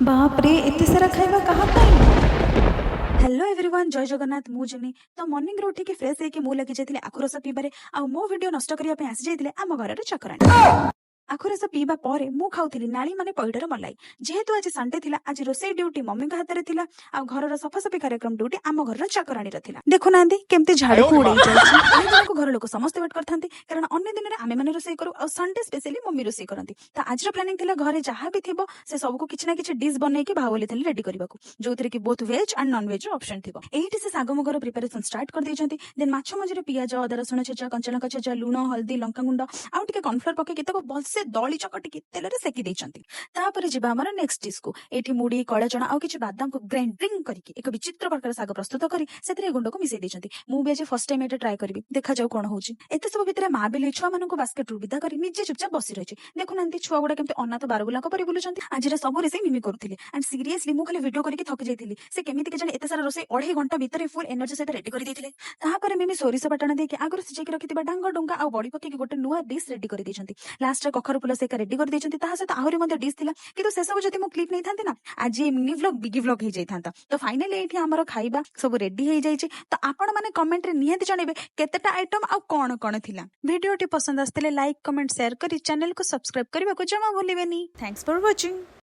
बाप रे एते सारा खाଇବା कहाँ पाइल। हेलो एवरीवन जय जगन्नाथ मु जिनी तो मॉर्निंग रे उठी के फ्रेश होके मु लगी जाइतिले आखु रस पीबारे आ मो वीडियो नष्ट करिया पे आसी जाइतिले आम घरर चकराणी आखु रस पीबा परे मु खाउथिली नाली माने पइडर मलाई जेहेतु आज संडे थिला आज रोसई ड्यूटी मम्मी का हाथ रे थिला आ घरर सफासफी कार्यक्रम ड्यूटी आम घरर चकराणी रे थिला देखु नांदी केमते झाड़ू को उड़ै जायछि एही दिन को घर लोक समस्त वेट करथांती कारण अन्य दिन रे आमे माने रोसई करू आ संडे स्पेशली मम्मी रोसई करंती त आज रो प्लानिंग थिला घरे जहा भी थिबो से सब को किछ ना किछ डिश बनै के भावली थली रेडी करबाकू जोथरे कि both veg and non veg option थिबो एहिटी से साग मुगर प्रिपरेशन स्टार्ट कर दैछंती देन माछ मजरे पियाज अदा रसुण छेचा कंचा लंका छेचा लूण हल्दी लंका गुंड आउ टिके कॉर्नफ्लोर पके केतको बलसे दळी चकटी तेल रे सेकी दैछंती तापर जिबा हमर नेक्स्ट डिश को एठी मुडी कळा चना आउ किछ बादाम को ग्राइंडिंग करके एक विचित्र प्रकार साग प्रस्तुत करी सेतरे गुंड को मिसै दैछंती मु भी आज फर्स्ट टाइम एटा ट्राई करबी देखा जाऊ कोन होउची एते सब भितरे मा बेले छुआ मानको बास्केट रु विदा करी निजे चुपचाप बसी रहिछि देखु नांती छुआ गुडा केमते अनाथ बारगुला को परि बुलुचंती आजिरा सब रेसे मिमी करथिले एंड सीरियसली मु खाली वीडियो करके थक जाइथिली से केमिति के जने एते सारा रोसे 2.5 घंटा भितरे फुल एनर्जी सेटा रेडी करि दैथिले ताहापर मिमी सोरिस बाटना देके आगर सिझे के रखितिबा डांग डोंगा आ बडी पके गोटे नुआ डिश रेडी करि दैछंती लास्ट रे कखर फुल सेका रेडी करि दैछंती ताहा सहित आहुरी मध्ये डिश थिला किंतु से सब जति मु क्लिप नै थांती ना आज ये मिनी व्लॉग बिगी व्लॉग हे जाई थांता तो फाइनली एठी हमर खाइबा सब रेडी हे जाई छि तो आपण माने कमेंट रे निहाती जणेबे केतेटा आइटम आ कोन कोन थिला वीडियोटी पसंद आस्तिले लाइक कमेंट शेयर करी चैनल को सब्सक्राइब करबा को जमा भूलिबेनी थैंक्स फॉर वाचिंग।